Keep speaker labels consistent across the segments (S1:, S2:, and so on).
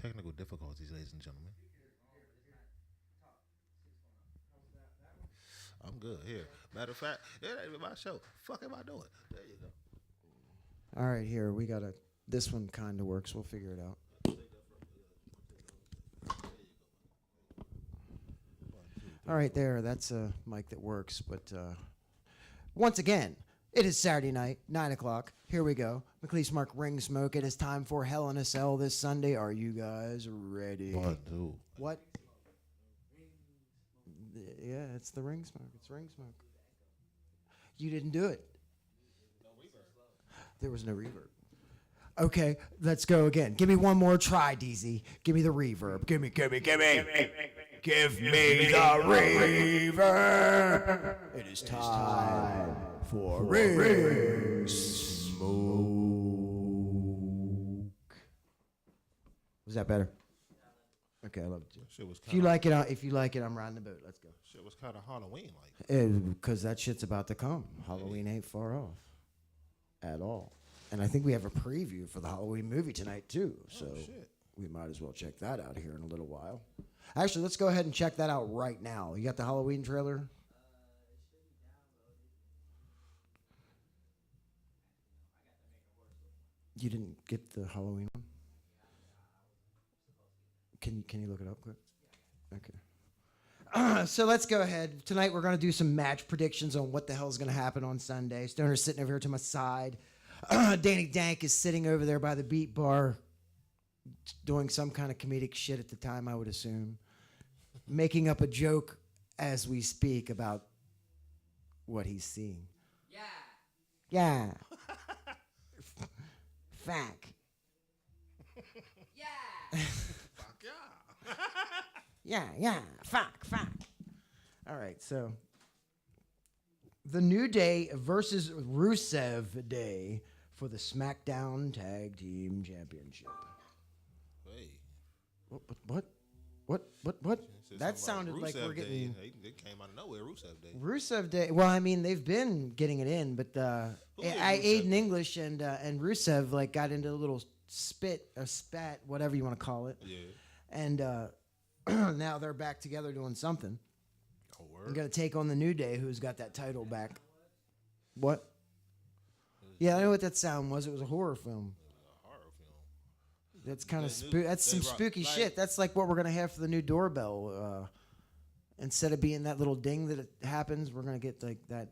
S1: technical difficulties, ladies and gentlemen. I'm good here. Matter of fact, it ain't even my show. Fuck am I doing? There you go.
S2: All right, here we got a. This one kind of works. We'll figure it out. All right, there. That's a mic that works. But once again, it is Saturday night, 9 o'clock. Here we go. McLeese Mark Ring Smoke. It is time for Hell in a Cell this Sunday. Are you guys ready?
S1: One, two.
S2: What? Yeah, it's the Ring Smoke. It's Ring Smoke. You didn't do it. There was no reverb. Okay, let's go again. Give me one more try, DZ. Give me the reverb. Give me. Give me the reverb. It is time for Ring Smoke. Was that better? Okay, I love it too. If you like it, I'm riding the boat. Let's go.
S1: Shit was kind of Halloween like.
S2: Because that shit's about to come. Halloween ain't far off at all. And I think we have a preview for the Halloween movie tonight too. So we might as well check that out here in a little while. Actually, let's go ahead and check that out right now. You got the Halloween trailer? You didn't get the Halloween one? Can you look it up quick? Okay. So let's go ahead. Tonight we're going to do some match predictions on what the hell is going to happen on Sunday. Stoner's sitting over here to my side. Danny Dank is sitting over there by the beat bar doing some kind of comedic shit at the time, I would assume. Making up a joke as we speak about what he's seeing. Yeah. Fact.
S3: Yeah.
S1: Fuck yeah.
S2: Yeah. Fuck. All right, so the New Day versus Rusev Day for the SmackDown Tag Team Championship.
S1: Hey.
S2: What? That sounded like we're getting.
S1: They came out of nowhere. Rusev Day.
S2: Rusev Day. Well, I mean, they've been getting it in, but Aiden English and Rusev like got into a little spat, whatever you want to call it.
S1: Yeah.
S2: And now they're back together doing something.
S1: Oh, word.
S2: They're gonna take on the New Day, who's got that title back. What? Yeah, I know what that sound was. It was a horror film. That's kind of that's some spooky shit. That's like what we're gonna have for the new doorbell. Instead of being that little ding that it happens, we're gonna get like that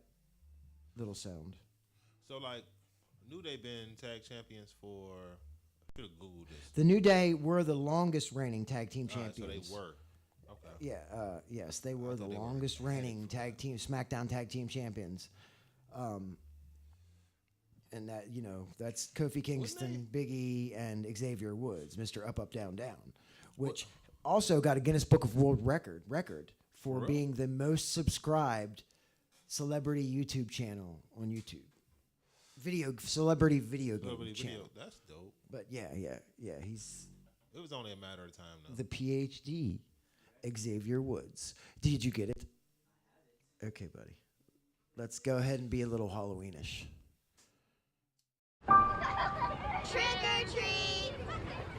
S2: little sound.
S1: So like, New Day been tag champions for. I should have googled this.
S2: The New Day were the longest reigning tag team champions.
S1: So they were. Okay.
S2: Yeah. Yes, they were the longest reigning tag team SmackDown tag team champions. And that, that's Kofi Kingston, Big E, and Xavier Woods, Mr. Up, Up, Down, Down, which also got a Guinness Book of World Record for being the most subscribed celebrity YouTube channel on YouTube. Celebrity video game channel.
S1: That's dope.
S2: But yeah, he's...
S1: It was only a matter of time, though.
S2: The PhD, Xavier Woods. Did you get it? Okay, buddy. Let's go ahead and be a little Halloweenish.
S4: Trick or treat!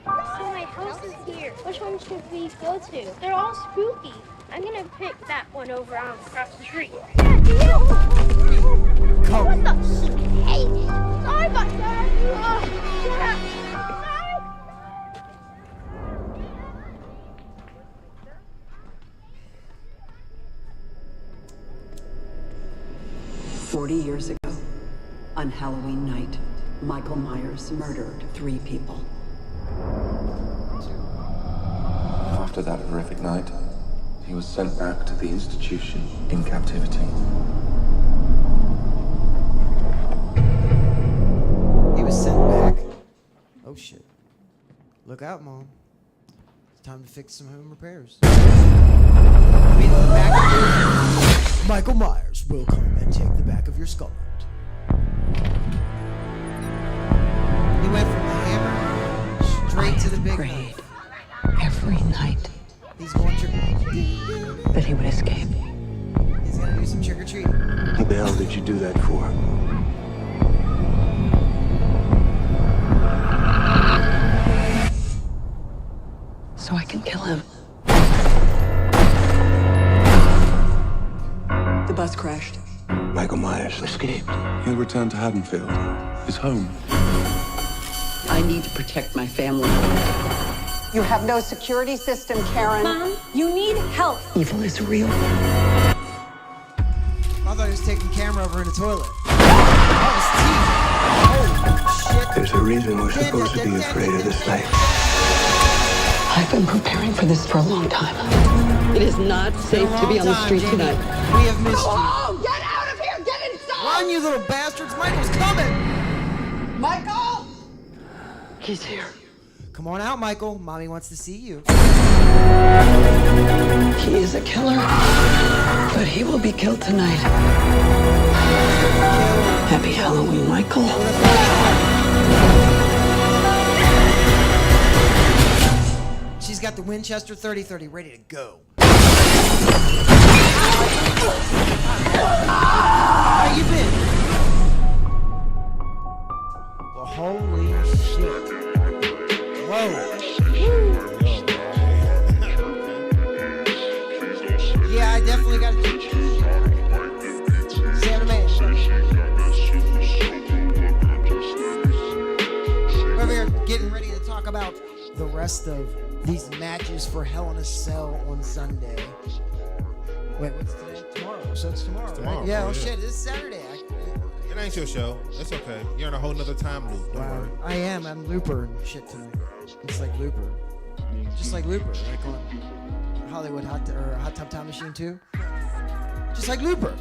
S5: So my house is here. Which one should we go to? They're all spooky. I'm gonna pick that one over on across the street. Yeah,
S2: Come.
S5: What the? Hey! Sorry about that.
S6: Sorry. 40 years ago, on Halloween night, Michael Myers murdered 3 people.
S7: After that horrific night, he was sent back to the institution in captivity.
S2: He was sent back. Oh shit. Look out, Mom. It's time to fix some home repairs. Michael Myers will come and take the back of your skull out. He went from the hammer straight to the big knife.
S6: Every night
S2: He's going trick.
S6: that he would escape.
S2: He's gonna do some trick or treating.
S7: What the hell did you do that for?
S3: has escaped.
S7: He'll return to Haddonfield, his home.
S6: I need to protect my family.
S8: You have no security system, Karen.
S9: Mom, you need help.
S6: Evil is real.
S2: I thought he was taking camera over in the toilet. Oh, shit.
S3: There's a reason we're supposed to be afraid of this life.
S6: I've been preparing for this for a long time. It is not safe to be on the street tonight.
S2: We have missed you.
S8: Oh, get out of here! Get inside!
S2: Run, you little bastards! Michael's coming!
S8: Michael!
S6: He's here.
S2: Come on out, Michael. Mommy wants to see you.
S6: He is a killer, but he will be killed tonight. Happy Halloween, Michael.
S2: She's got the Winchester 30-30 ready to go. How you been? Well, holy shit. Whoa. Yeah, I definitely got to Santa Man. We're over here getting ready to talk about the rest of these matches for Hell in a Cell on Sunday. Wait, what's today? Tomorrow. So it's tomorrow, right? Yeah, oh shit, it's Saturday.
S1: It ain't your show. It's okay. You're in a whole nother time loop. Don't worry.
S2: I am. I'm Looper and shit tonight. It's like Looper. Just like Looper. Like on Hollywood Hot Tub Time Machine 2. Just like Looper.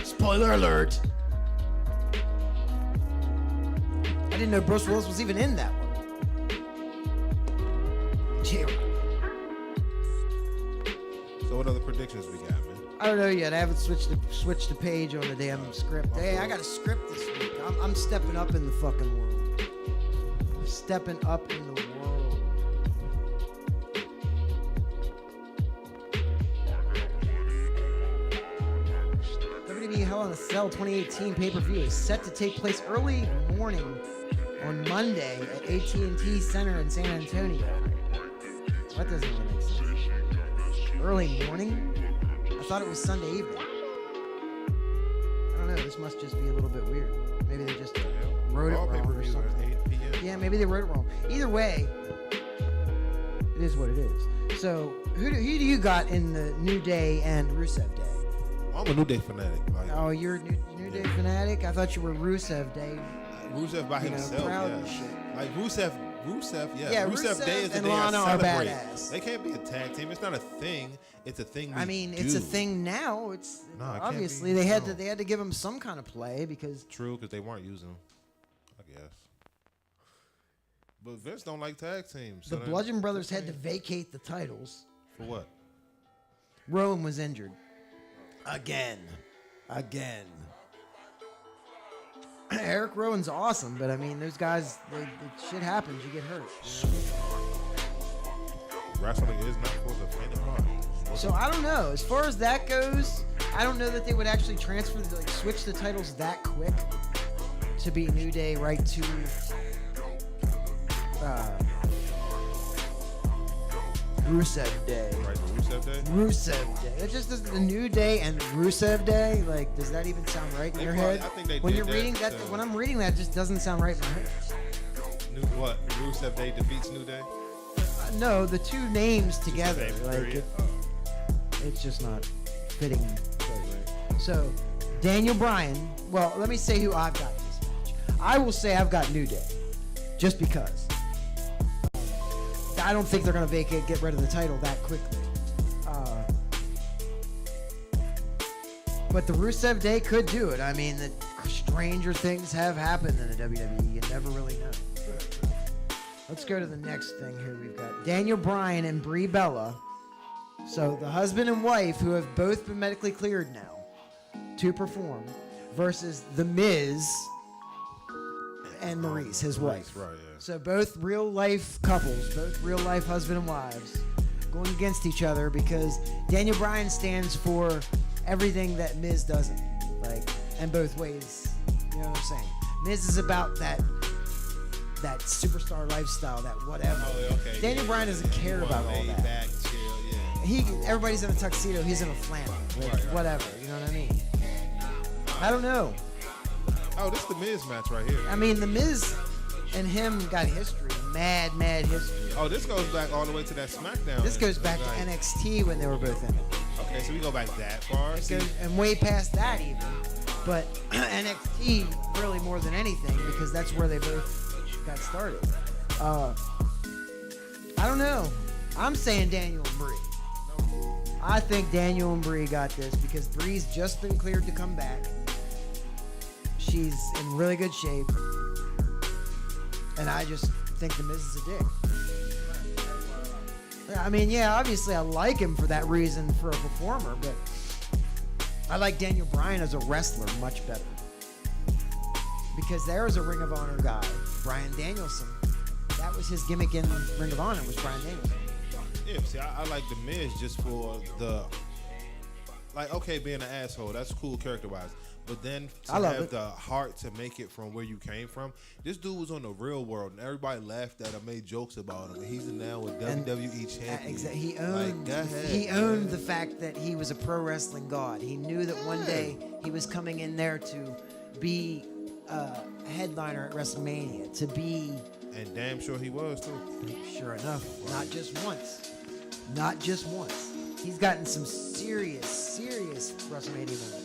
S2: Spoiler alert. I didn't know Bruce Willis was even in that one. Cheer.
S1: So what other predictions we got, man?
S2: I don't know yet. I haven't switched the page on the damn script. Hey, I got a script this week. I'm stepping up in the fucking world. Stepping up in the world. WWE Hell in a Cell 2018 pay-per-view is set to take place early morning on Monday at AT&T Center in San Antonio. That doesn't really make sense. Early morning? I thought it was Sunday evening. I don't know. This must just be a little bit weird. Maybe they just wrote it wrong or something.
S1: 8 p.m.
S2: Yeah, maybe they wrote it wrong. Either way, it is what it is. So, who do you got in the New Day and Rusev Day?
S1: I'm a New Day fanatic. Like,
S2: Oh, you're a New Day fanatic? I thought you were Rusev Day.
S1: Rusev by himself,
S2: proud
S1: yeah.
S2: and shit.
S1: Like Rusev, yeah.
S2: Yeah,
S1: Rusev Day is the
S2: and
S1: day I
S2: Lana are
S1: celebrate.
S2: badass.
S1: They can't be a tag team. It's not a thing. It's a thing.
S2: It's a thing now. It's
S1: No, it can't
S2: obviously
S1: be.
S2: they had
S1: No.
S2: to give them some kind of play because
S1: True, because they weren't using them, I guess. But Vince don't like tag teams.
S2: the Bludgeon Brothers had to vacate the titles.
S1: For what?
S2: Rowan was injured. Again. Eric Rowan's awesome, but I mean, those guys, shit happens. You get hurt. You know?
S1: Wrestling is not for the faint of heart.
S2: So I don't know. As far as that goes, I don't know that they would actually switch the titles that quick to be New Day right to Rusev Day.
S1: Right, the Rusev Day?
S2: Rusev Day. It just doesn't. The New Day and Rusev Day. Like, does that even sound right in your head?
S1: I think they
S2: when
S1: did
S2: you're
S1: that,
S2: reading that,
S1: so-
S2: when I'm reading that, it just doesn't sound right in my head.
S1: What? Rusev Day defeats New Day?
S2: No, the two names together,
S1: Just the name,
S2: like
S1: period.
S2: it's just not fitting. So, Daniel Bryan. Well, let me say who I've got in this match. I will say I've got New Day, just because. I don't think they're gonna get rid of the title that quickly. But the Rusev Day could do it. I mean, the stranger things have happened in the WWE. You never really know. Let's go to the next thing here. We've got Daniel Bryan and Brie Bella. So the husband and wife, who have both been medically cleared now to perform, versus The Miz and Maurice, his wife.
S1: Right, yeah.
S2: So both real life couples, both real life husband and wives, going against each other because Daniel Bryan stands for everything that Miz doesn't. Like, and both ways. You know what I'm saying? Miz is about that superstar lifestyle, that whatever.
S1: Oh, okay.
S2: Daniel Bryan doesn't care about all that.
S1: Back, chill, yeah.
S2: Everybody's in a tuxedo, he's in a flannel. Like,
S1: Right.
S2: whatever. You know what I mean? I don't know.
S1: Oh, this is the Miz match right here.
S2: I mean, The Miz and him got history. Mad history.
S1: Oh, this goes back all the way to that SmackDown.
S2: This goes back to
S1: Like,
S2: NXT when they were both in it.
S1: Okay, so we go back that far.
S2: It
S1: See,
S2: goes, and way past that even. But NXT really more than anything because that's where they both got started. I don't know. I'm saying Daniel and Bree. I think Daniel and Bree got this because Bree's just been cleared to come back. She's in really good shape. And I just think The Miz is a dick. I mean, yeah, obviously I like him for that reason for a performer, but I like Daniel Bryan as a wrestler much better. Because there was a Ring of Honor guy, Bryan Danielson. That was his gimmick in Ring of Honor, was Bryan Danielson.
S1: yeah, see, I like the Miz just for the, like, okay, being an asshole, that's cool character-wise. But then to
S2: I love
S1: have
S2: it.
S1: the heart to make it from where you came from. This dude was on the real world, and everybody laughed at him, made jokes about him. And he's now a WWE champion.
S2: Exactly. He
S1: Like,
S2: owned.
S1: go ahead,
S2: he owned
S1: man.
S2: the fact that he was a pro wrestling god. He knew that one day he was coming in there to be a headliner at WrestleMania. To be,
S1: And damn sure he was, too.
S2: sure enough, not just once. Not just once. He's gotten some serious WrestleMania moments.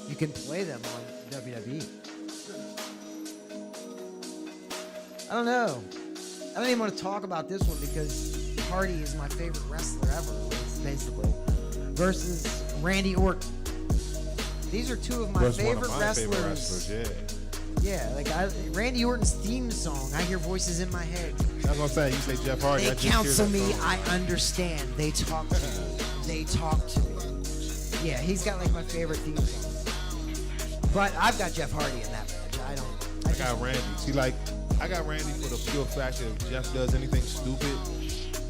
S2: You can play them on WWE. I don't know. I don't even want to talk about this one because Hardy is my favorite wrestler ever, basically. Versus Randy Orton. These are two of my
S1: Was one of
S2: favorite
S1: my
S2: wrestlers.
S1: favorite wrestlers,
S2: Yeah, like Randy Orton's theme song. I hear voices in my head.
S1: I was gonna say, you say Jeff Hardy. I
S2: They
S1: just hear
S2: counsel
S1: that
S2: me.
S1: song.
S2: I understand. They talk to me. They talk to me. Yeah, he's got like my favorite theme song. But I've got Jeff Hardy in that match.
S1: I got Randy. See, like, I got Randy for the pure fact that if Jeff does anything stupid,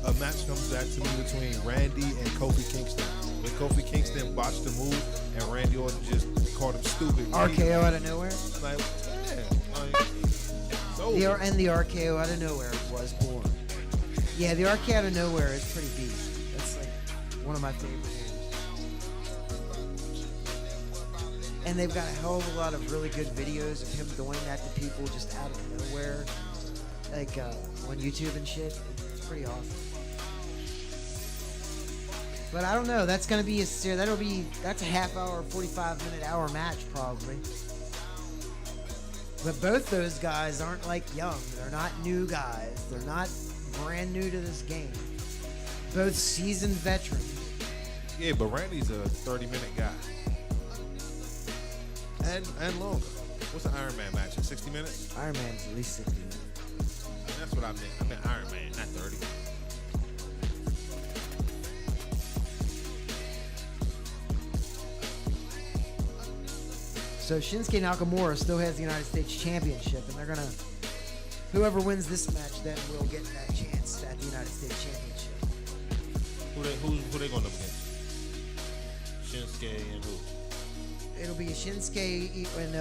S1: a match comes back to me between Randy and Kofi Kingston. When Kofi Kingston botched the move and Randy Orton just called him stupid.
S2: RKO out of nowhere.
S1: Like, yeah. Like, so
S2: And the RKO out of nowhere was born. Yeah, the RKO out of nowhere is pretty beast. That's like one of my favorite moves. And they've got a hell of a lot of really good videos of him doing that to people just out of nowhere, like on YouTube and shit. It's pretty awesome. But I don't know. That's gonna be that's a half hour, 45-minute hour match probably. But both those guys aren't like young. They're not new guys. They're not brand new to this game. Both seasoned veterans.
S1: yeah, but Randy's a 30-minute guy. And longer. What's an Iron Man match? 60 minutes?
S2: Iron Man's at least 60 minutes.
S1: That's what I meant. I meant Iron Man, not 30.
S2: So Shinsuke Nakamura still has the United States Championship, and they're gonna. Whoever wins this match then will get that chance at the United States Championship.
S1: Who they going up against? Shinsuke and who?
S2: It'll be Shinsuke and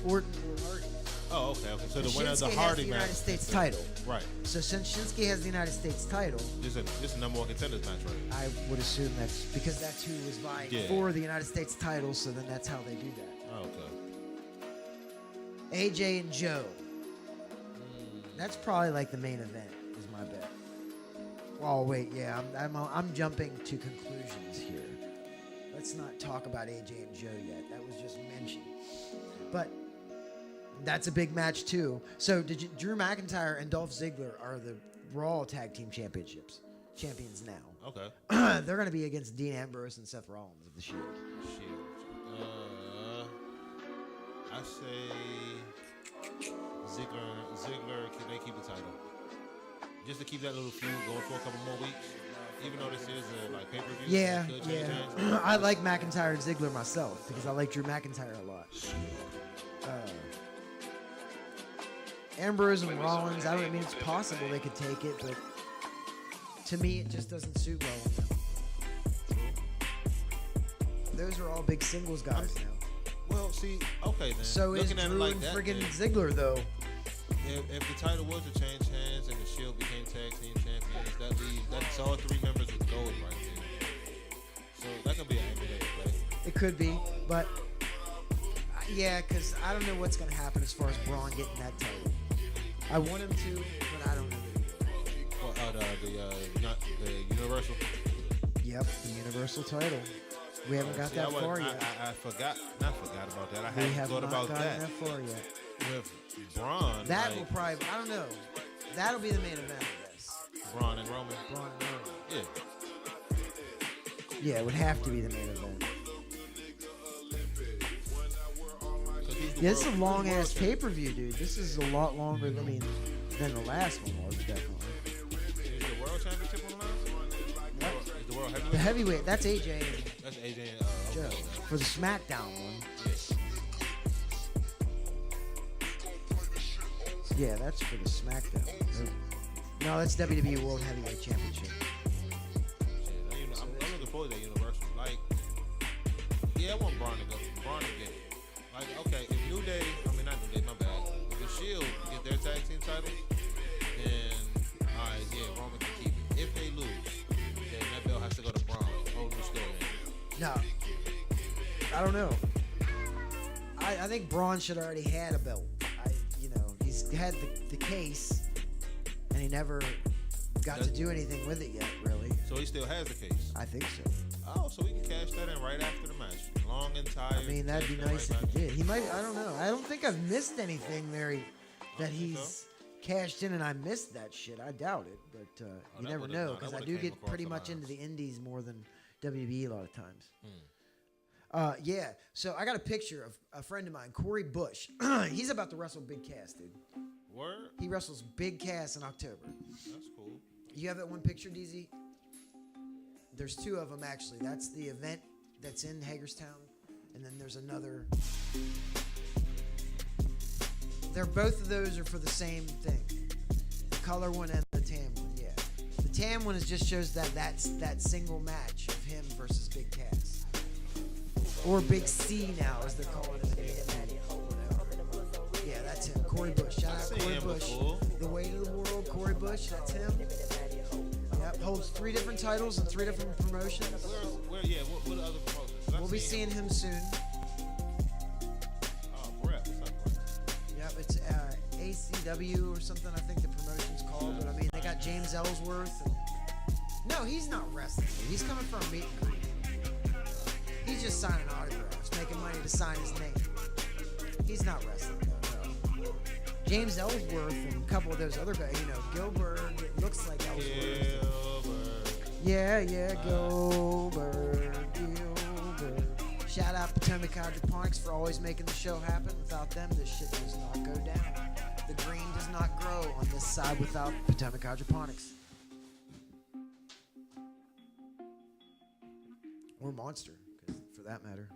S2: Orton or Hardy.
S1: Oh, okay. So the winner of the
S2: Shinsuke has
S1: Hardy
S2: the
S1: match.
S2: United States title.
S1: Right.
S2: So since Shinsuke has the United States title,
S1: This is a number one contenders match, right?
S2: I would assume that's because that's who was vying
S1: Yeah.
S2: for the United States title. So then that's how they do that.
S1: Oh, okay.
S2: AJ and Joe. That's probably like the main event, is my bet. Oh wait, yeah, I'm jumping to conclusions here. Let's not talk about AJ and Joe yet. That was just mentioned. But that's a big match too. So Drew McIntyre and Dolph Ziggler are the Raw Tag Team champions now.
S1: Okay.
S2: They're going to be against Dean Ambrose and Seth Rollins of the Shield.
S1: Shit. I say Ziggler, can they keep the title? Just to keep that little feud going for a couple more weeks. Even though this is a like pay-per-view.
S2: Yeah,
S1: it could change
S2: yeah.
S1: hands.
S2: I like McIntyre and Ziggler myself because I like Drew McIntyre a lot. Ambrose and Rollins, I mean, it's possible they could take it, but to me, it just doesn't suit well with them. Those are all big singles guys now.
S1: Well, see, okay then.
S2: So is
S1: Looking at it
S2: Drew
S1: like
S2: and
S1: that,
S2: friggin'
S1: then,
S2: Ziggler, though.
S1: if the title was to change hands and the Shield became tag team champions, that's all three members with gold right there. So that could be an angle they could play.
S2: It could be, but Yeah, because I don't know what's going to happen as far as Braun getting that title. I want him to, but I don't know.
S1: Well, not the Universal.
S2: Yep, the Universal title. We haven't got
S1: See,
S2: that far yet.
S1: I forgot about that. I
S2: We
S1: hadn't
S2: have
S1: thought
S2: not
S1: about
S2: gotten
S1: that.
S2: far yet.
S1: With Braun,
S2: That
S1: like,
S2: will probably, I don't know. That'll be the main event, I guess.
S1: Braun and Roman.
S2: Braun and Roman.
S1: Yeah.
S2: Yeah, it would have to be the main event.
S1: 'Cause he's the
S2: Yeah, this is a
S1: world-
S2: long
S1: he's the
S2: ass
S1: world
S2: pay per view, dude. This is a lot longer than than the last one was, definitely.
S1: champion. Is the world championship on the line?
S2: Yep.
S1: Is the world
S2: The
S1: heavyweight?
S2: heavyweight, that's AJ and
S1: That's AJ and
S2: Joe for the SmackDown one. Yeah, that's for the SmackDown. No, that's WWE World Heavyweight Championship.
S1: Shit, I'm looking forward to that Universal. Like, yeah, I want Braun to get it. Like, okay, if New Day, not New Day, my bad. If the Shield get their tag team titles, then alright, yeah, Roman can keep it. If they lose, then that belt has to go to Braun. Whole new story.
S2: No, I don't know. I think Braun should already had a belt. He's had the case, and he never got to do anything with it yet, really.
S1: So he still has the case.
S2: I think so.
S1: Oh, so we can cash that in right after the match. Long and tired.
S2: I mean, that'd be
S1: cash that
S2: nice
S1: right
S2: if he
S1: back.
S2: did. He might. I don't know. I don't think I've missed anything there that he's cashed in, and I missed that shit. I doubt it, but you
S1: that
S2: never
S1: would've-
S2: know
S1: no,
S2: because
S1: that
S2: I
S1: would've
S2: do
S1: came
S2: get
S1: across
S2: pretty
S1: the
S2: much
S1: lines.
S2: into the indies more than WWE a lot of times. Yeah. So I got a picture of a friend of mine, Corey Bush. He's about to wrestle Big Cass, dude.
S1: Word?
S2: He wrestles Big Cass in October.
S1: That's cool.
S2: You have that one picture, DZ? There's two of them, actually. That's the event that's in Hagerstown. And then there's another. Both of those are for the same thing. The color one and the tan one, yeah. The tan one just shows that's that single match of him versus Big Cass. Or Big C now, as they're calling it. Yeah, that's him. Corey Bush. Shout out
S1: seen
S2: Corey
S1: him
S2: Bush.
S1: before.
S2: The Weight of the World, Corey Bush. That's him. Yep, holds 3 different titles and 3 different promotions.
S1: What are other promotions?
S2: We'll be seeing him soon.
S1: Oh, Brett. What's up, Brett?
S2: Yep, it's ACW or something, I think the promotion's called. But I mean, they got James Ellsworth. No, he's not wrestling. He's coming for a meet and greet. He's just signing autographs, making money to sign his name. He's not wrestling, though. No. James Ellsworth and a couple of those other guys, Gilbert, it looks like Ellsworth. Yeah, Gilbert. Shout out Potomac Hydroponics for always making the show happen. Without them, this shit does not go down. The green does not grow on this side without Potomac Hydroponics. Or Monster, for that matter.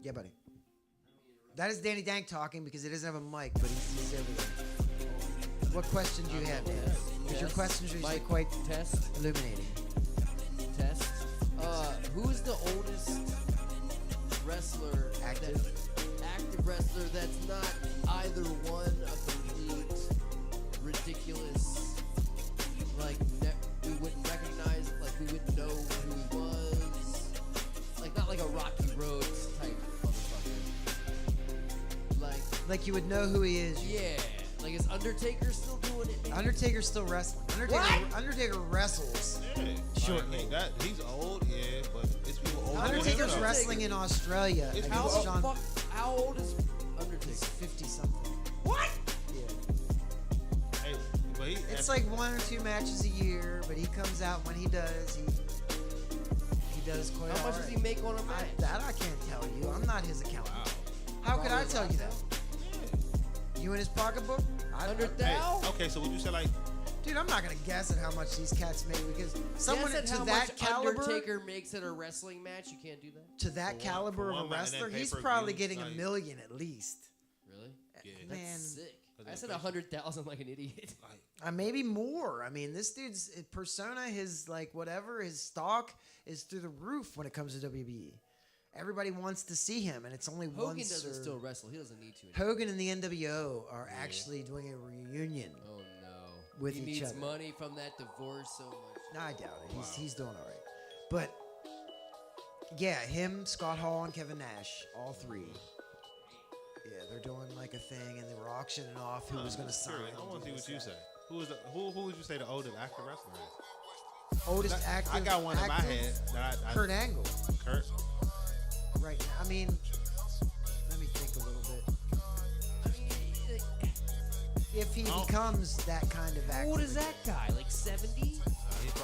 S2: Yeah, buddy. That is Danny Dank talking because he doesn't have a mic, but he's over there. What questions do you have, Dan? Because your questions are usually quite illuminating.
S9: Test. Who's the oldest wrestler?
S2: Active
S9: wrestler that's not either one of the league's ridiculous, like we wouldn't recognize, like we wouldn't know who he was, like not like a Rocky Rhodes type motherfucker.
S2: Like you would know who he is.
S9: Yeah. Like is Undertaker still doing it?
S2: Undertaker's still wrestling. Undertaker wrestles.
S1: Yeah.
S2: Shortly.
S1: He's old, yeah, but it's people older than him,
S2: Undertaker's
S1: though.
S2: wrestling in Australia
S1: It's
S2: against Shawn.
S9: How old is Undertaker?
S2: He's 50 something.
S9: What?
S2: Yeah.
S1: Hey, but
S2: It's like 1 or 2 matches a year, but he comes out when he does. He does quite
S9: How much
S2: all
S9: does he
S2: right.
S9: make on a match?
S2: That I can't tell you. I'm not his accountant.
S1: Wow.
S2: How could I tell you that? You in his pocketbook?
S9: 100,000?
S1: Okay, so would you say like?
S2: Dude, I'm not gonna guess at how much these cats make because someone
S9: Guess at
S2: to
S9: how
S2: that
S9: much
S2: caliber,
S9: Undertaker makes at a wrestling match. You can't do that.
S2: to that caliber
S1: for
S2: of a
S1: one match and then
S2: wrestler, he's
S1: pay-per-view,
S2: probably getting
S1: like-
S2: $1 million at least.
S9: Really?
S1: Yeah.
S9: That's
S2: Man,
S9: sick.
S1: Cause
S9: I
S1: they're
S9: said
S1: basic.
S9: 100,000 like an idiot.
S2: maybe more. I mean, this dude's persona, his his stock is through the roof when it comes to WBE. Everybody wants to see him, and it's only
S9: Hogan
S2: once.
S9: doesn't still wrestle. He doesn't need to.
S2: Hogan and the NWO are actually doing a reunion.
S9: Oh no.
S2: With
S9: he
S2: each
S9: needs
S2: other.
S9: money from that divorce so much.
S2: No, I doubt it. He's doing all right, but Yeah, him, Scott Hall, and Kevin Nash, all three. Yeah, they're doing like a thing, and they were auctioning off who was going to sign.
S1: I want to see what you say. Who would you say the oldest active wrestler is?
S2: Oldest active.
S1: I got one in my head.
S2: Kurt Angle.
S1: Kurt.
S2: Right now, I mean, let me think a little bit.
S9: I mean,
S2: If he becomes that kind of actor.
S9: what is that guy? Like 70?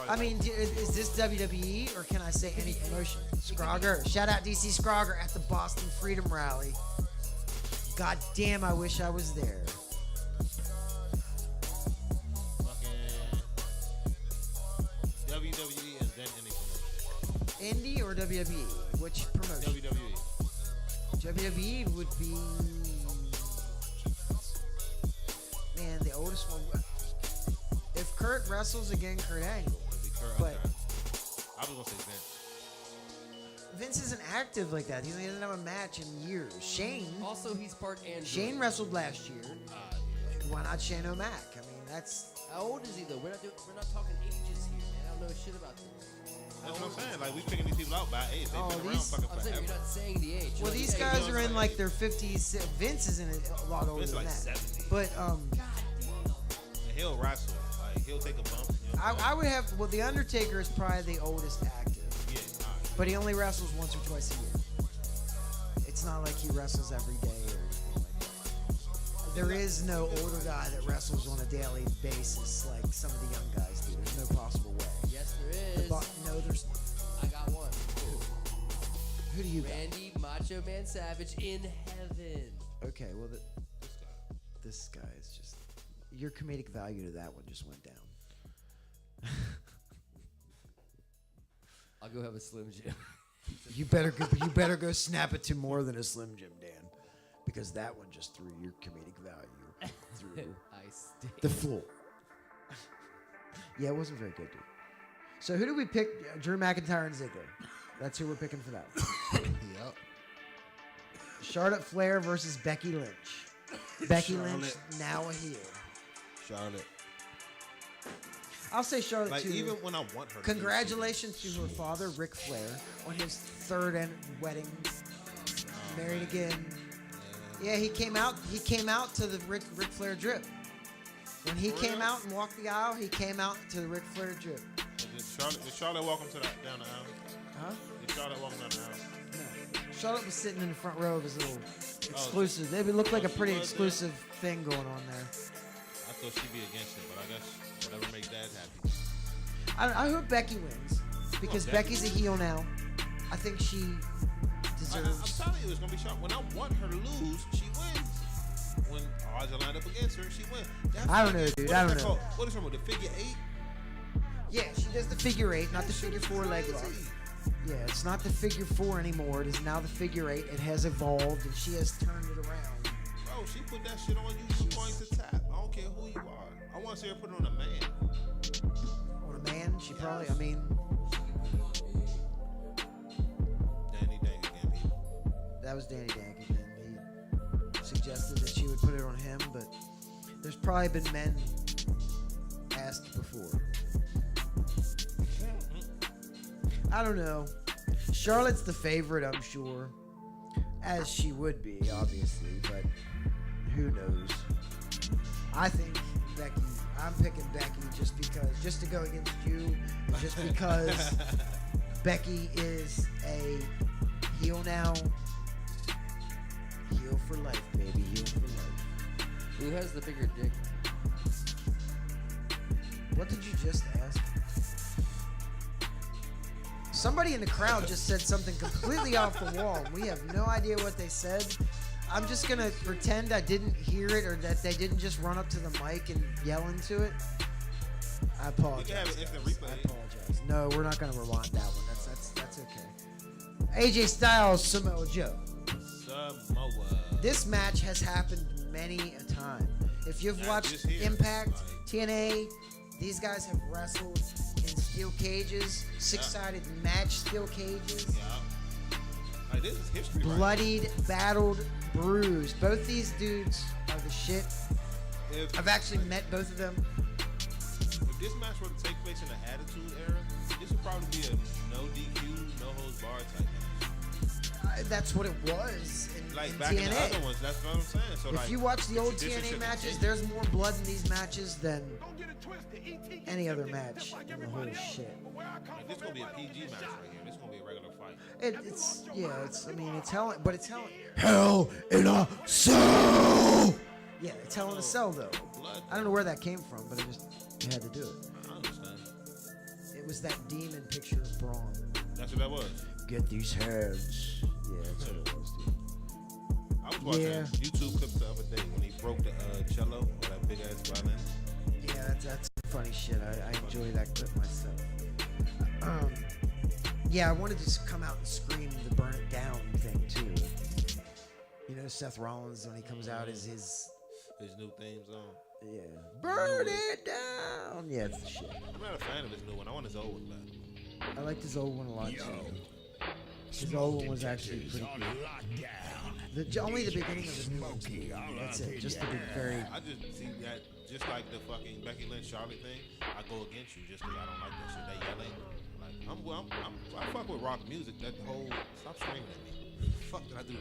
S2: I mean, is this WWE or can I say any promotion? Scrogger. Shout out DC Scrogger at the Boston Freedom Rally. God damn, I wish I was there.
S1: Fucking WWE and then any promotion.
S2: Indie or WWE? Which promotion?
S1: WWE.
S2: WWE would be. Man, the oldest one. If Kurt wrestles again, Kurt Angle. But
S1: I was gonna say Vince.
S2: Vince isn't active like that. He doesn't have a match in years. Shane.
S9: Also, he's part Android.
S2: Shane wrestled last year. Why not Shane O'Mac? I mean, that's.
S9: How old is he though? We're not talking ages here, man. I don't know shit about this.
S1: That's what I'm saying. Like we picking these people out by age. They've been around
S2: these-
S1: fucking
S9: I'm saying
S1: forever.
S9: you're not saying the age.
S2: Well,
S9: You're
S2: these
S9: saying
S2: guys
S9: he's
S2: are in
S9: like-
S2: like their 50s. Vince is in a lot older
S1: Vince
S2: than
S1: like
S2: that.
S1: 70.
S2: But
S1: And he'll wrestle. Like he'll take a bump. You know what I'm
S2: I would have. Well, the Undertaker is probably the oldest active,
S1: saying? Yeah. All right.
S2: but he only wrestles once or twice a year. It's not like he wrestles every day or anything like that. There is no older guy that wrestles on a daily basis like some of the young guys do. There's no possible way.
S9: Yes, there is.
S2: No, there's.
S9: I got one.
S2: Who do you got?
S9: Randy Macho Man Savage in heaven.
S2: Okay, well, this guy is just. Your comedic value to that one just went down.
S9: I'll go have a Slim Jim.
S2: You better go snap it to more than a Slim Jim, Dan, because that one just threw your comedic value through
S9: I stink.
S2: the floor. Yeah, it wasn't very good, dude. So who do we pick? Drew McIntyre and Ziggler. That's who we're picking for that.
S1: Yep.
S2: Charlotte Flair versus Becky Lynch. Becky Lynch now a heel.
S1: Charlotte.
S2: I'll say Charlotte
S1: Like
S2: too.
S1: even when I want her.
S2: Congratulations to her father, Ric Flair, on his third wedding. Married again. Yeah, he came out. He came out to the Ric Flair drip. When he
S1: For
S2: came
S1: real?
S2: out and walked the aisle, he came out to the Ric Flair drip.
S1: Did Charlotte welcome to that down the aisle?
S2: Huh?
S1: Did Charlotte welcome down the aisle?
S2: No. Charlotte was sitting in the front row of his little exclusive. They would look like a
S1: she
S2: pretty
S1: was
S2: exclusive thing going on there.
S1: I thought she'd be against it, but I guess whatever makes Dad happy.
S2: I hope Becky wins because
S1: Becky
S2: Becky's a heel now. I think she
S1: I'm
S2: deserves.
S1: telling you, it's gonna be shot. When I want her to lose, she wins. When odds are lined up against her, she wins.
S2: I don't know, dude. I don't know.
S1: What is her with the figure 8?
S2: Yeah, she does the figure 8, not the figure 4 leg lock. Yeah, it's not the figure 4 anymore. It is now the figure 8. It has evolved, and she has turned it around.
S1: Bro, she put that shit on you. You going to tap. I don't care who you are. I want to see her put it on a man.
S2: On a man, she probably. I mean,
S1: Danny Dang again, people.
S2: that was Danny Dank again. He suggested that she would put it on him, but there's probably been men asked before. I don't know. Charlotte's the favorite, I'm sure. As she would be, obviously, but who knows? I think Becky. I'm picking Becky just to go against you, just because Becky is a heel now. Heel for life, baby. Heel for life.
S9: Who has the bigger dick?
S2: What did you just ask? Somebody in the crowd just said something completely off the wall. We have no idea what they said. I'm just going to pretend I didn't hear it or that they didn't just run up to the mic and yell into it. I apologize.
S1: You can have an instant
S2: guys.
S1: replay.
S2: I apologize. No, we're not going to rewind that one. That's okay. AJ Styles, Samoa Joe.
S1: Samoa.
S2: This match has happened many a time. If you've
S1: Not
S2: watched
S1: just here.
S2: Impact,
S1: Like-
S2: TNA, these guys have wrestled in steel cages, six-sided match steel cages,
S1: Yeah. Like this is history. right
S2: bloodied, battled, bruised. Both these dudes are the shit.
S1: now. If-
S2: I've actually met both of them.
S1: if this match were to take place in the Attitude Era, this would probably be a no DQ, no holds barred type match.
S2: That's what it was in,
S1: Like
S2: in
S1: back
S2: TNA.
S1: in the other ones, that's what I'm saying. So
S2: If
S1: like,
S2: you watch the old
S1: tradition
S2: TNA
S1: should
S2: matches,
S1: continue.
S2: there's more blood in these matches than any other match in the whole shit.
S1: Like, this gonna be a PG match right here. This gonna be a regular fight.
S2: I mean, it's hell, but it's hell. Hell in a Cell! Yeah, it's Hell in a Cell, though.
S1: Blood.
S2: I don't know where that came from, but you had to do it.
S1: I understand.
S2: It was that demon picture of Braun.
S1: That's what that was.
S2: Get these hands. Yeah, that's what it was, dude.
S1: I was watching YouTube clips the other day when he broke the cello or that big ass violin.
S2: Yeah, that's funny shit. I enjoy that clip myself. Yeah, I wanted to just come out and scream the burn it down thing too. You know, Seth Rollins when he comes out is his
S1: new theme song.
S2: Yeah, burn it down. Yeah, it's the shit.
S1: I'm not a fan of his new one. I want his old one back.
S2: I liked his old one a lot too. His old one was actually pretty cool. Only the beginning of the new one. That's it. Just the very.
S1: I just see that, just like the fucking Becky Lynch Charlotte thing. I go against you just because I don't like that shit. That yelling. Like I fuck with rock music. That whole stop screaming at me. Fuck did I do?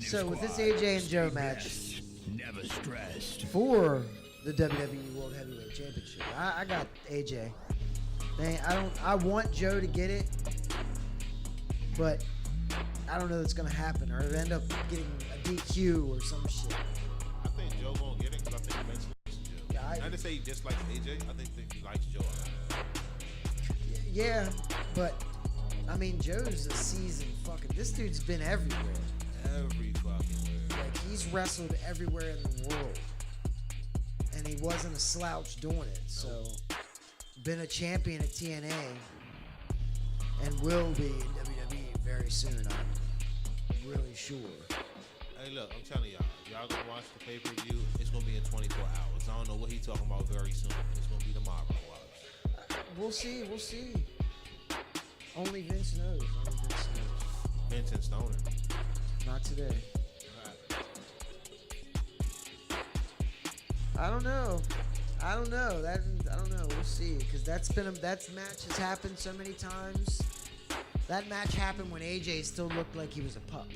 S2: So with this AJ and Joe match,
S10: never stressed
S2: for the WWE World Heavyweight Championship, I got AJ. I want Joe to get it, but I don't know that's gonna happen, or end up getting a DQ or some shit.
S1: I think Joe gonna get it because I think Vince likes Joe.
S2: Yeah,
S1: I didn't say he dislikes AJ. I think he likes Joe.
S2: Yeah, but I mean, Joe's a seasoned fucking. This dude's been everywhere.
S1: Every fucking where.
S2: Like he's wrestled everywhere in the world, and he wasn't a slouch doing it. So, been a champion at TNA, and will be in WWE very soon. I'm really sure.
S1: Hey, look, I'm telling y'all, if y'all gonna watch the pay-per-view, it's gonna be in 24 hours. I don't know what he's talking about very soon. It's gonna be tomorrow.
S2: We'll see. Only Vince knows.
S1: Vince and Stoner.
S2: Not today. I don't know. I don't know. We'll see. Because that match has happened so many times. That match happened when AJ still looked like he was a pup.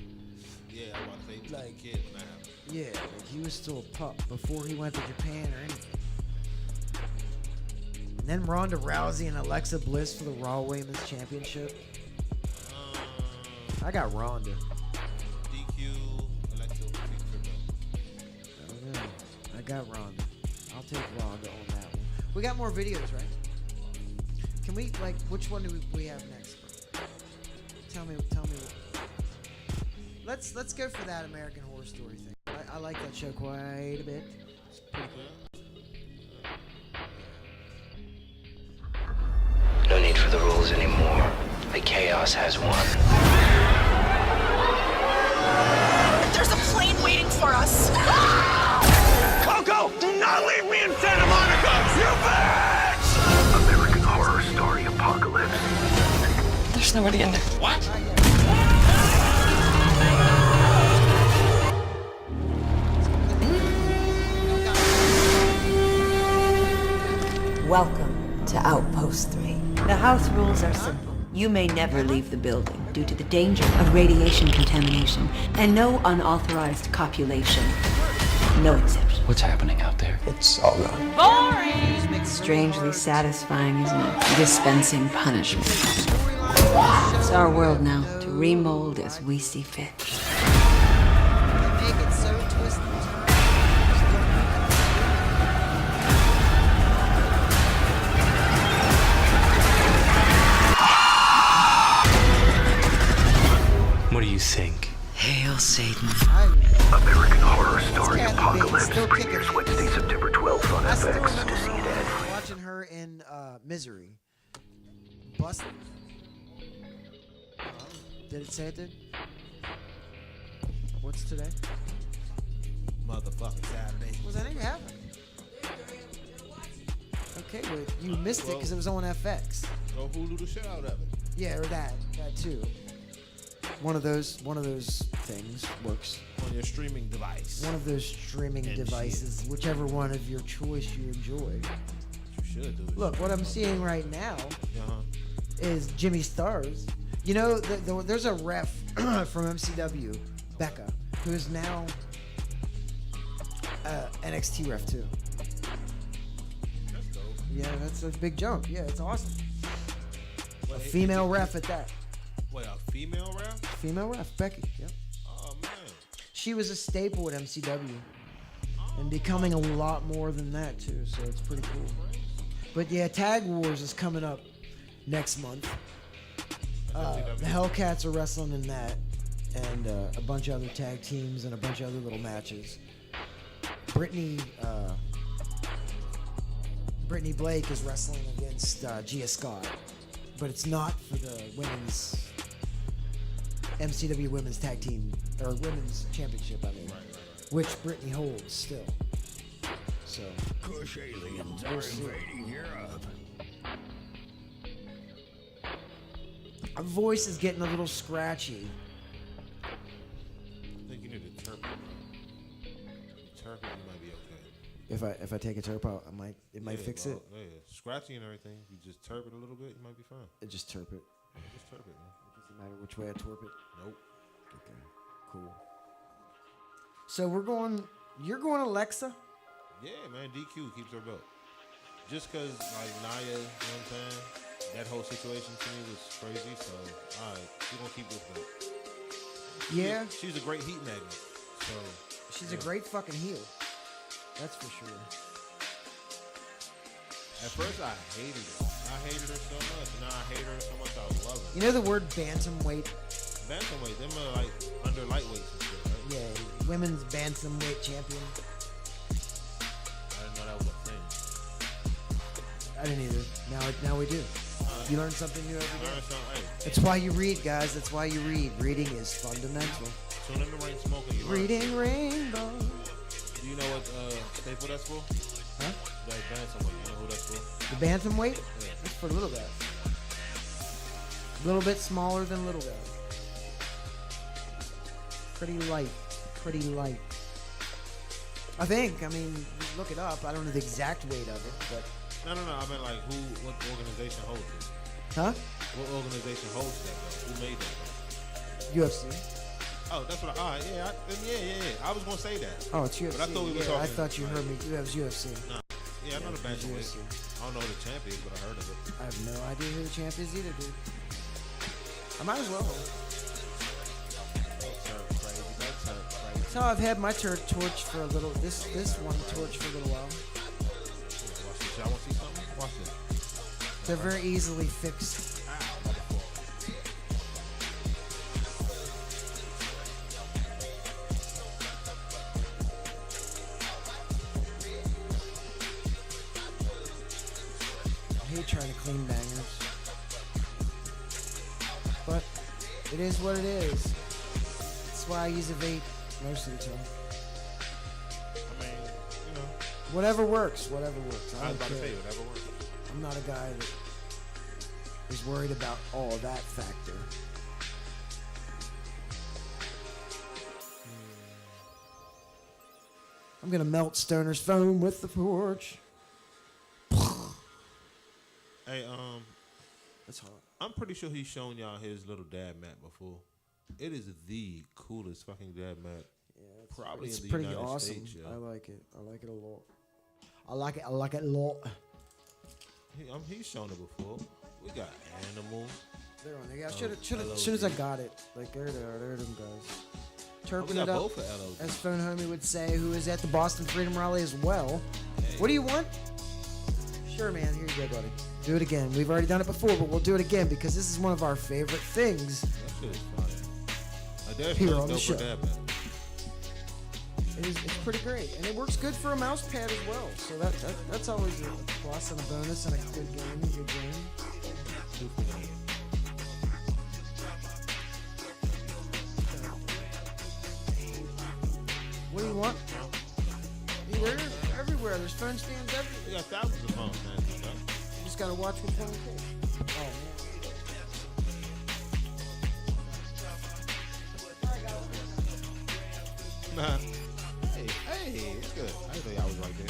S1: Yeah, I was about to say he was
S2: Like,
S1: a kid when that happened.
S2: Yeah, like he was still a pup before he went to Japan or anything. And then Ronda Rousey and Alexa Bliss for the Raw Women's Championship. I got Ronda.
S1: DQ, Alexa,
S2: I don't know. I got Ronda. I'll take Ronda on that one. We got more videos, right? Can we, like, which one do we have next? Tell me. Let's go for that American Horror Story thing. I like that show quite a bit. It's pretty cool.
S11: No need for the rules anymore. The chaos has won.
S12: There's a plane waiting for us.
S10: Coco, do not leave me in Santa Monica! You bitch!
S3: American Horror Story Apocalypse.
S12: There's nobody in there.
S10: What?
S13: Welcome to Outpost 3. The house rules are simple. You may never leave the building due to the danger of radiation contamination and no unauthorized copulation. No exception.
S11: What's happening out there?
S3: It's all gone.
S13: Boring! Strangely satisfying, isn't it? Dispensing punishment. It's our world now to remold as we see fit.
S2: They make it so twisted.
S11: What do you think?
S13: Hail Satan.
S3: American Horror Story Apocalypse premieres Wednesday, September 12th on
S2: I still
S3: FX.
S2: remember
S3: To see that.
S2: watching her in Misery. Busted. Did it say it did? What's today?
S1: Motherfucking Saturday.
S2: Was that even happening? Okay, well, you missed it because it was on FX.
S1: Go Hulu the shit out of it.
S2: Yeah, or that too. One of those things works.
S1: On on your streaming device.
S2: One of those streaming
S1: And
S2: devices, whichever one of your choice you enjoy.
S1: You should do it.
S2: Look, what I'm seeing right now
S1: Uh-huh.
S2: is Jimmy Stars. You know, there's a ref from MCW, Becca, who is now NXT ref too.
S1: That's dope.
S2: Yeah, that's a big jump. Yeah, it's awesome.
S1: Well,
S2: A female ref at that.
S1: Wait, a female ref?
S2: Female ref, Becky. Yep.
S1: Oh man.
S2: She was a staple at MCW, and becoming a lot more than that too. So it's pretty cool. But yeah, Tag Wars is coming up next month. The Hellcats are wrestling in that, and a bunch of other tag teams and a bunch of other little matches. Brittany Blake is wrestling against Gia Scott, but it's not for the women's MCW Women's Tag Team or Women's Championship. I mean, which Brittany holds still. So.
S10: Kush aliens are invading Europe.
S2: Our voice is getting a little scratchy.
S1: I think you need a turp. Turp, you might be okay.
S2: If I take a turp out, it might fix it.
S1: Yeah, scratchy and everything. You just turp it a little bit, you might be fine.
S2: Just turp it.
S1: Just turp it, man.
S2: It doesn't matter which way I twerp it.
S1: Nope.
S2: Okay, cool. So you're going Alexa?
S1: Yeah, man. DQ keeps her belt. Just because, like, Nia, you know what I'm saying? That whole situation to me was crazy, so, alright, she's going to keep this belt.
S2: Yeah.
S1: She's a great heat magnet, so.
S2: She's a great fucking heel. That's for sure.
S1: At first, I hated her. I hated her so much, and now I hate her so much I love her.
S2: You know the word bantamweight?
S1: Bantamweight, them are, like, under lightweights and shit, right?
S2: Yeah, women's bantamweight champion.
S1: I didn't know that was a thing.
S2: I didn't either. Now we do. You learn something new every day.
S1: Hey.
S2: That's why you read, guys. That's why you read. Reading is fundamental.
S1: Tune in the Rain Smoking. You
S2: Reading Rainbow.
S1: Do you know what staple that's for?
S2: Huh?
S1: That bantamweight. You know who that's for?
S2: The bantamweight?
S1: Yeah.
S2: That's for little guys. A little bit smaller than little guys. Pretty light. Pretty light. I think. I mean, look it up. I don't know the exact weight of it, but.
S1: No. I meant like what organization holds it?
S2: Huh?
S1: What organization holds that though? Who made that?
S2: UFC.
S1: Oh, that's what yeah. I was gonna say that.
S2: Oh, it's UFC.
S1: But I thought we were talking.
S2: I thought you heard me. It was UFC.
S1: No. Yeah, I know the bantamweight. I don't know who the champ is, but I heard of it.
S2: I have no idea who the champ is either, dude. I might as well. That's how I've had my torch for a little. This one torch for a little while.
S1: Y'all want to see something? Watch this.
S2: They're very easily fixed. I hate trying to clean bangers. But it is what it is. That's why I use a vape most of the time.
S1: I mean, you know.
S2: Whatever works.
S1: I was about to say whatever works.
S2: I'm not a guy that is worried about all that factor. I'm gonna melt Stoner's phone with the torch.
S1: Hey,
S2: that's hot.
S1: I'm pretty sure he's shown y'all his little dad mat before. It is the coolest fucking dad mat.
S2: Yeah,
S1: probably
S2: it's
S1: in the
S2: pretty
S1: United
S2: awesome.
S1: States. Yeah.
S2: I like it. I like it a lot. I like it a lot.
S1: He's shown it before. We got animals.
S2: They're on there. Yeah, as soon as I got it, like there they are. There are them guys. Turping it up,
S1: both for LOD.
S2: as Phone Homie would say, who is at the Boston Freedom Rally as well. Hey. What do you want? Sure, man. Here you go, buddy. Do it again. We've already done it before, but we'll do it again because this is one of our favorite things.
S1: That shit is fire.
S2: Here on the show.
S1: It's
S2: pretty great, and it works good for a mouse pad as well. So that's always a plus and a bonus and a good game. What do you want? They're everywhere. There's phone stands everywhere.
S1: We got thousands of phones, man.
S2: You just gotta watch which one you take. Oh man.
S1: Hey, it's good. I didn't know y'all was right there.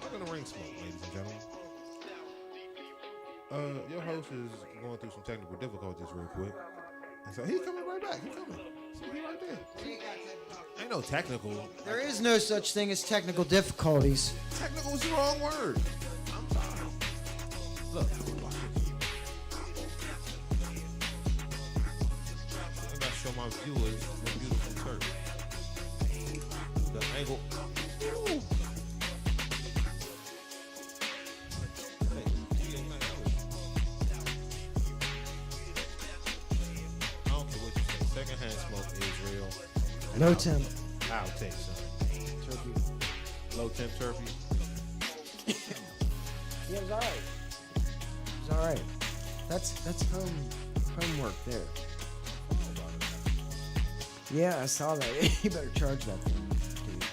S1: Welcome to Ring Smoke, ladies and gentlemen. Your host is going through some technical difficulties real quick. And so he's coming right back. He's coming. See, he right there. Ain't no technical.
S2: There is no such thing as technical difficulties.
S1: Technical is the wrong word. I'm sorry. Look. I gotta show my viewers the beautiful turf. The angle. Ooh. Secondhand smoke is real.
S2: Low temp.
S1: I'll take some.
S2: Turkey.
S1: Low temp turkey.
S2: Yeah, it was alright. It's alright. That's homework there. Yeah, I saw that. You better charge that thing, dude.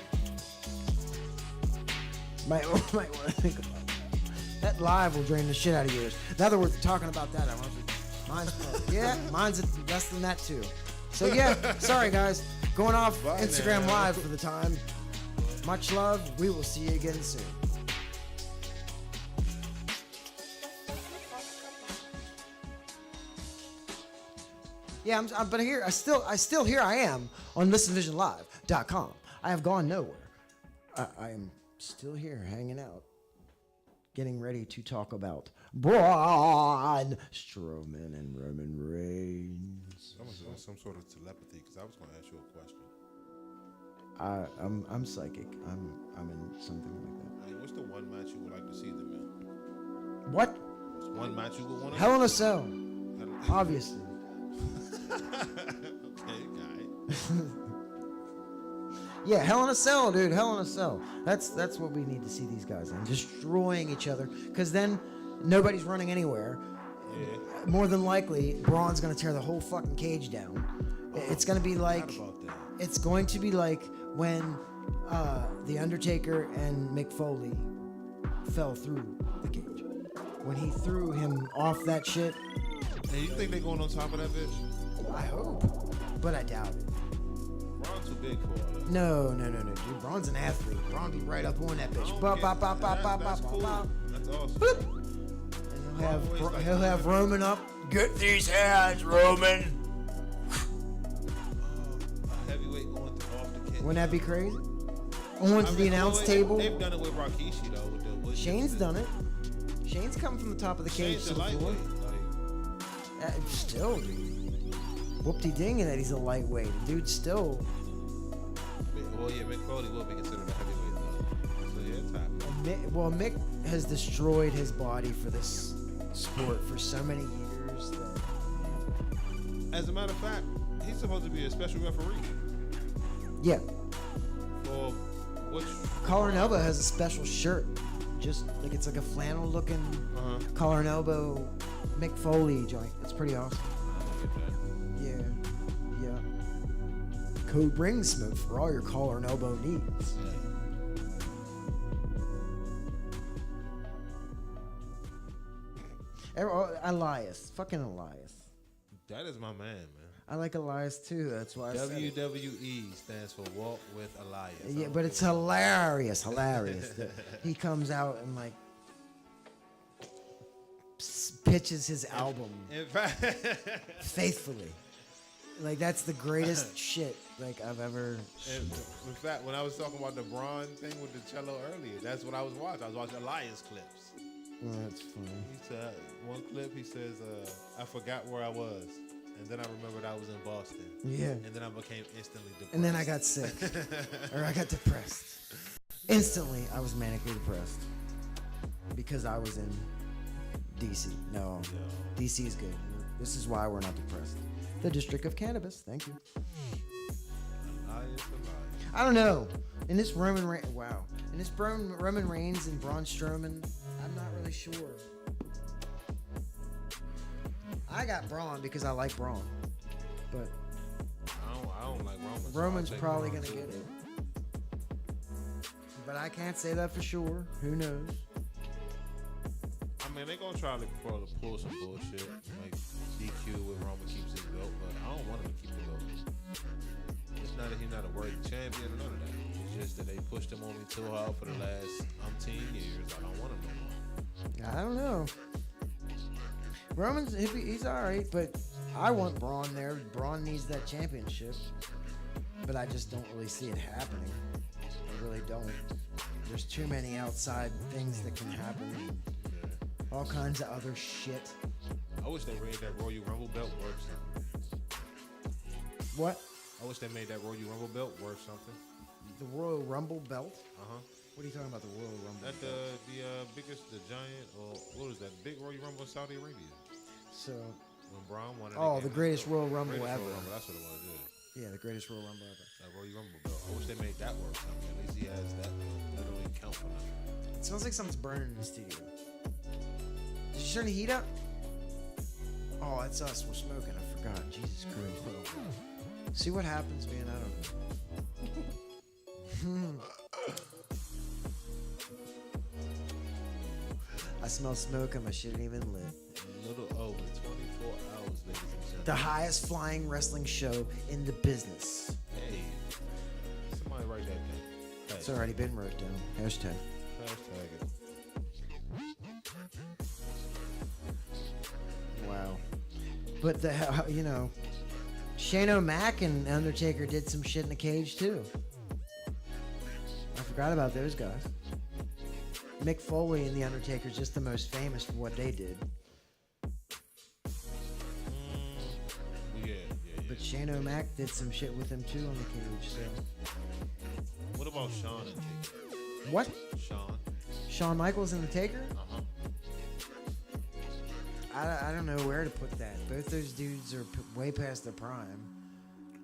S2: Might want to think about that. That live will drain the shit out of yours. Now that we're talking about that, I want to. Mine's less than that too. So yeah, sorry guys. Going off Instagram Live for the time. Much love. We will see you again soon. Yeah, but here I still here I am on ListenVisionLive.com. I have gone nowhere. I am still here hanging out, getting ready to talk about Braun Strowman and Roman Reigns.
S1: Some sort of telepathy, because I was going to ask you a question.
S2: I'm psychic. I'm in something like that.
S1: Hey, what's the one match you would like to see them in?
S2: What?
S1: What's one match you would want to?
S2: Hell in a Cell. Obviously.
S1: Okay, guy.
S2: Yeah, Hell in a Cell, dude. Hell in a Cell. That's what we need to see these guys in, destroying each other. Because then nobody's running anywhere.
S1: Yeah.
S2: More than likely, Braun's gonna tear the whole fucking cage down. It's gonna be like. It's going to be like when the Undertaker and Mick Foley fell through the cage. When he threw him off that shit.
S1: Hey, you think they're going on top of that bitch?
S2: I hope, but I doubt it.
S1: Braun's too big for all that.
S2: No, dude. Braun's an athlete. Braun be right up on that bitch.
S1: That's cool. That's awesome.
S2: Boop. And he'll have Roman up. Get these hands, Roman.
S1: Heavyweight going off the cage.
S2: Wouldn't that be crazy? Onto the announce table.
S1: They've done it with Rikishi though. With
S2: Shane's done it. Shane's come from the top of the cage
S1: Shane's
S2: to the floor. Still, dude. Whoop-de-ding that he's a lightweight. Dude, still.
S1: Well, yeah, Mick Foley will be considered a heavyweight though. So yeah, it's happening.
S2: Mick has destroyed his body for this sport for so many years that.
S1: As a matter of fact, he's supposed to be a special referee.
S2: Yeah.
S1: For which?
S2: Collar and Elbow has a special shirt. Just like it's like a flannel looking collar and elbow Mick Foley joint. It's pretty awesome. Yeah. Code Ring Smoke for all your collar and elbow needs. Elias. Fucking Elias.
S1: That is my man.
S2: I like Elias too. That's why I said it.
S1: WWE stands for Walk with Elias.
S2: Yeah, but it's hilarious. That he comes out and like pitches his album
S1: in fact,
S2: faithfully. Like that's the greatest shit like I've ever.
S1: In fact, when I was talking about the Braun thing with the cello earlier, that's what I was watching. I was watching Elias clips.
S2: Oh, that's funny.
S1: He said one clip. He says, "I forgot where I was." And then I remembered I was in Boston.
S2: Yeah.
S1: And then I became instantly depressed.
S2: And then I got sick. Or I got depressed. Instantly, I was manically depressed. Because I was in DC. No. DC is good. This is why we're not depressed. The District of Cannabis. Thank you. I don't know. In this Roman Reigns. Wow. In this Roman Reigns and Braun Strowman, I'm not really sure. I got Braun because I like Braun, but
S1: I don't like Roman.
S2: Roman's probably gonna get it, but I can't say that for sure. Who knows?
S1: I mean, they're gonna try to pull some bullshit like DQ with Roman keeps his belt, but I don't want him to keep the belt. that he's not a worthy champion or none of that. It's just that they pushed him on me too hard for the last umpteen years. I don't want him no more.
S2: I don't know. Roman's he's all right, but I want Braun there. Braun needs that championship, but I just don't really see it happening. I really don't. There's too many outside things that can happen. All kinds of other shit.
S1: I wish they made that Royal Rumble belt worth something.
S2: What?
S1: I wish they made that Royal Rumble belt worth something.
S2: The Royal Rumble belt?
S1: Uh-huh.
S2: What are you talking about, the Royal Rumble
S1: That
S2: belt?
S1: the biggest, the giant, or what is that? Big Royal Rumble in Saudi Arabia.
S2: So,
S1: when Braun won it.
S2: oh, the greatest Royal Rumble
S1: greatest
S2: ever.
S1: Royal Rumble, that's what it was, yeah.
S2: Yeah, the greatest Royal Rumble ever.
S1: That Royal Rumble belt. I wish they made that worth something. At least he has that. That don't even count for nothing.
S2: It smells like something's burning in the studio. Did you turn the heat up? Oh, that's us. We're smoking. I forgot. Jesus Christ. See what happens, man. I don't know. I smell smoke and my shit ain't even lit.
S1: A little over 24 hours, ladies and gentlemen.
S2: The highest flying wrestling show in the business.
S1: Hey, somebody write that down.
S2: It's already been wrote down. Hashtag.
S1: Hashtag it.
S2: Wow. But Shane O'Mac and Undertaker did some shit in the cage too. I forgot about those guys. Mick Foley and the Undertaker is just the most famous for what they did.
S1: Yeah.
S2: But Shane O'Mac did some shit with him too on the cage. So.
S1: What about Shawn and Taker?
S2: What?
S1: Shawn
S2: Michaels and the Taker?
S1: Uh-huh.
S2: I don't know where to put that. Both those dudes are way past their prime.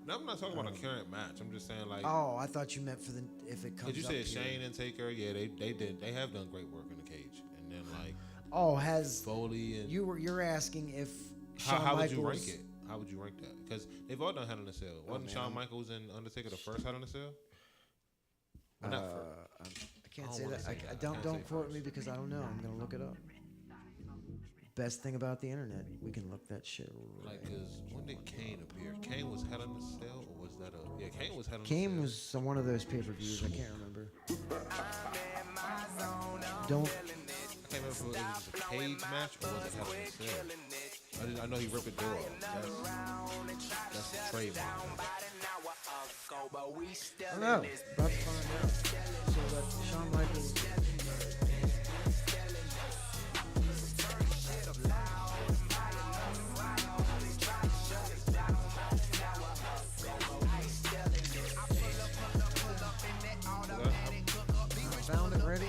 S1: No, I'm not talking about a current match. I'm just saying like.
S2: Oh, I thought you meant for if it comes.
S1: Did you
S2: up
S1: say
S2: here.
S1: Shane and Taker? Yeah, they did. They have done great work in the cage. And then like.
S2: Oh, has
S1: Foley and.
S2: You're asking if.
S1: How would you rank it? How would you rank that? Because they've all done Hell in a Cell. Wasn't Shawn Michaels and Undertaker the first Hell in a Cell? Well, not first.
S2: I can't say that. Don't quote me because I don't know. I'm gonna look it up. Best thing about the internet, we can look that shit right.
S1: Like, cause when did Kane appear? Kane was Hell in a Cell, or was that a? Yeah, Kane was Hell in a Cell.
S2: Kane was one of those pay-per-views. I can't remember. Don't.
S1: I can't remember if it was a cage match or was it Hell in a Cell. I know he ripped the door off. That's the trademark.
S2: I don't know. About to find out. So that Shawn Michaels. Found it right away.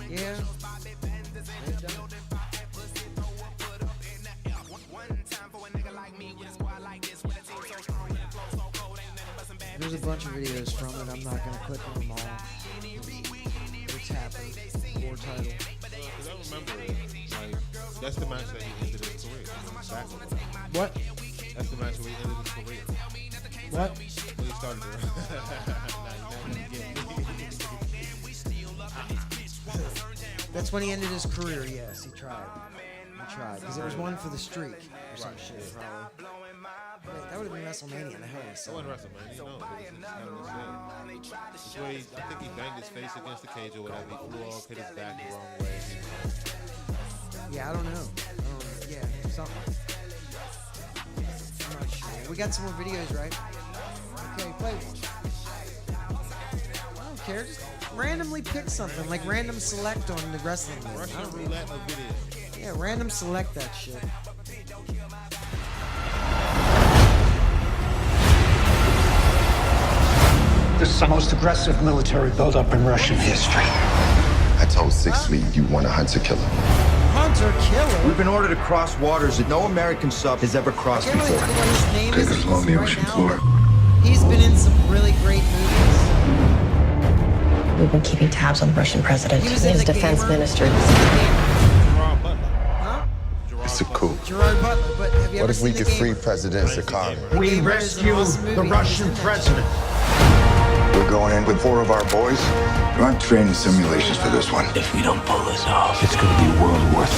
S2: Yeah. There's a bunch of videos from it. I'm not going to click on them all. It's happened. War title.
S1: Because I remember, like, that's the match that he ended his career.
S2: What?
S1: That's the match where he ended his career.
S2: What?
S1: When he started
S2: That's when he ended his career, yes. He tried. Because there was one for the streak or some shit, probably. Wait, that would have been WrestleMania. The hell is
S1: that? That wasn't WrestleMania, no. It's where I think he banged his face against the cage or whatever. He flew off, hit his back the wrong way.
S2: Yeah, I don't know. Yeah, something. I'm not sure. We got some more videos, right? Okay, play one. I don't care. Just randomly pick something, like random select on the wrestling.
S1: Russian roulette of video.
S2: Yeah, random select that shit.
S14: This is the most aggressive military buildup in Russian history.
S15: I told Sixth Fleet you want a hunter-killer.
S2: Hunter-killer?
S16: We've been ordered to cross waters that no American sub has ever crossed before.
S2: Really what his name
S15: Take us along the ocean floor.
S2: He's been in some really great movies.
S17: We've been keeping tabs on the Russian president. He was his defense minister.
S15: It's a coup.
S2: Gerard Butler, but have you
S15: What
S2: ever
S15: if we
S2: seen the
S15: could free
S2: Gamer?
S15: President Sakharov?
S14: We rescue the Russian president.
S15: We're going in with 4 of our boys. Run training simulations for this one.
S11: If we don't pull this off, it's gonna be World War III.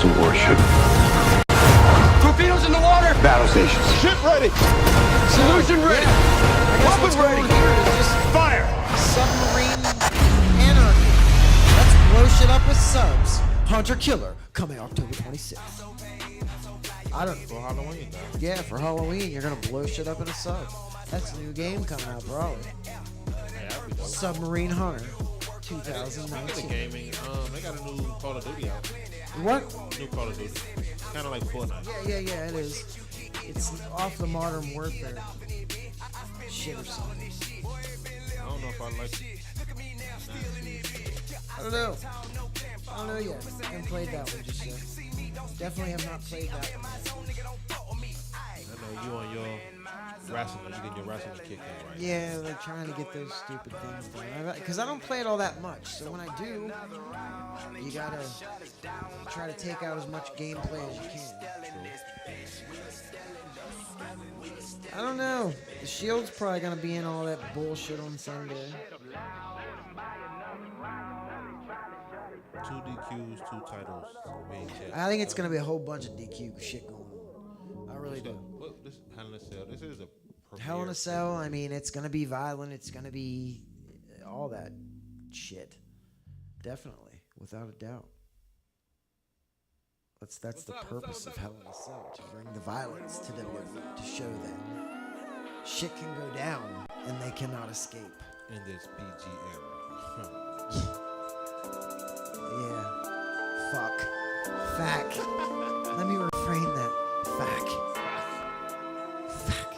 S15: It's a warship.
S10: Torpedoes in the water!
S15: Battle stations.
S10: Ship ready! Solution ready! Weapon ready! Fire!
S2: Submarine anarchy. Let's blow shit up with subs. Hunter Killer coming October 26th. I don't.
S1: For Halloween, though.
S2: Yeah, for Halloween, you're gonna blow shit up in a sub. That's a new game coming out, probably.
S1: Hey, that'd be dope.
S2: Submarine Hunter,
S1: Speaking of
S2: 2019.
S1: gaming, they got a new Call of Duty out.
S2: What?
S1: New Call of Duty. Kind of like Fortnite.
S2: Yeah, it is. It's off the Modern Warfare shit or something.
S1: I don't know if I like it.
S2: I don't know. I don't know yet. I haven't played that one just yet. Definitely have not played that one yet.
S1: I know you on your wrestling, you get your wrestling kick in, right?
S2: Yeah, like trying to get those stupid things done. Because I don't play it all that much. So when I do, you gotta try to take out as much gameplay as you can. I don't know. The Shield's probably gonna be in all that bullshit on Sunday.
S1: 2 DQs, 2 titles.
S2: I think it's gonna be a whole bunch of DQ shit going on. I really do.
S1: What, this Hell in a Cell. This is a premiere.
S2: Hell in a Cell. I mean, it's gonna be violent. It's gonna be all that shit. Definitely, without a doubt. That's the purpose of Hell in a Cell, to bring the violence to WWE, to show them shit can go down and they cannot escape.
S1: In this PG era.
S2: Yeah. Fuck. Fact. Let me reframe that. Fact. Fuck.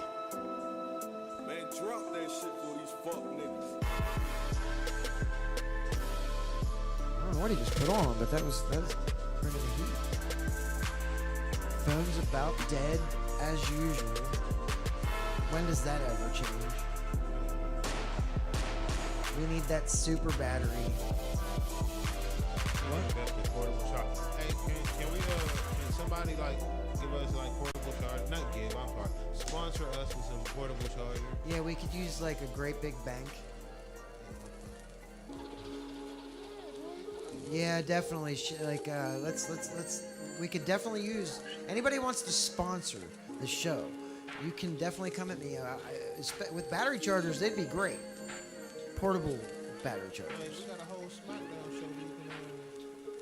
S10: Man, drop that shit for these fuck niggas.
S2: I don't know what he just put on, but that was bringing the heat. Phone's about dead as usual. When does that ever change? We need that super battery.
S1: Hey, can we can somebody like give us like portable charger? Not give, I'm sorry. Sponsor us with some portable charger.
S2: Yeah, we could use like a great big bank. Yeah, definitely. Like, let's. We could definitely use. Anybody wants to sponsor the show, you can definitely come at me. With battery chargers, they'd be great. Portable battery chargers.
S1: Hey, we got a whole SmackDown show.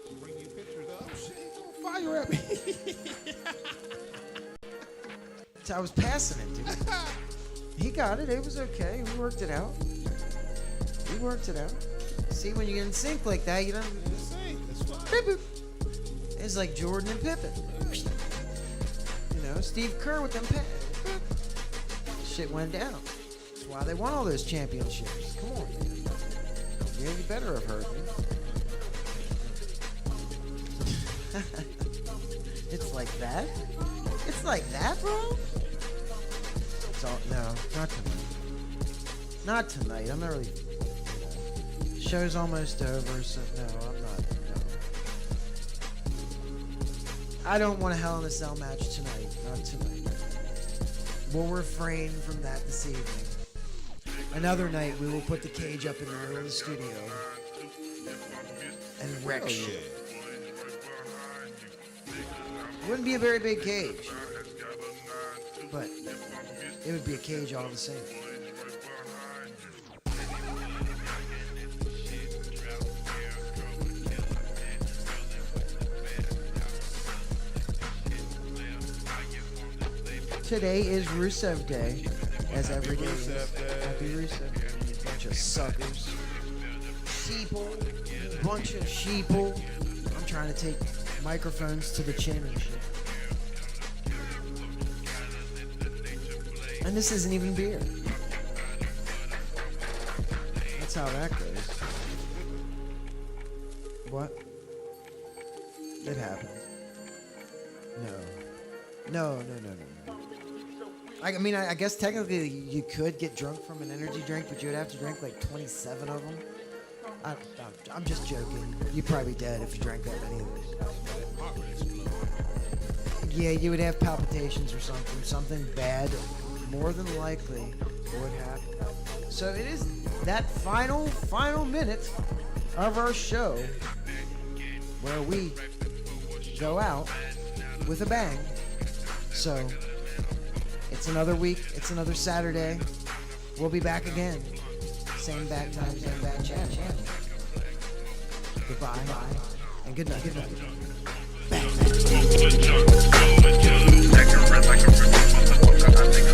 S1: We can bring you pictures of. Oh shit, he's on fire at me.
S2: I was passing it, dude. He got it. It was okay. We worked it out. See, when you get in sync like that, you don't.
S1: It's fine.
S2: Beep, boop. It's like Jordan and Pippen. You know, Steve Kerr with them pads. Shit went down. That's why they won all those championships. Come on, man. Yeah, you better have heard me. It's like that? It's like that, bro? It's all, no, not tonight. Not tonight. I'm not really. Show's almost over, so no, I'm not. No. I don't want a Hell in a Cell match tonight. Not tonight. We'll refrain from that this evening. Another night, we will put the cage up in the middle of the studio and wreck shit. Wouldn't be a very big cage, but it would be a cage all the same. Today is Rusev Day, as every day is. Happy Rusev Day. Bunch of suckers. Sheeple. Bunch of sheeple. I'm trying to take microphones to the chin and shit. And this isn't even beer. That's how that goes. What? It happened. No. I mean, I guess technically you could get drunk from an energy drink, but you would have to drink like 27 of them. I'm just joking. You'd probably be dead if you drank that many of them. Yeah, you would have palpitations or something. Something bad, more than likely, would happen. So it is that final minute of our show where we go out with a bang. So it's another week. It's another Saturday. We'll be back again. Same bad time, same bad channel. Goodbye and good night. Good night. Bang.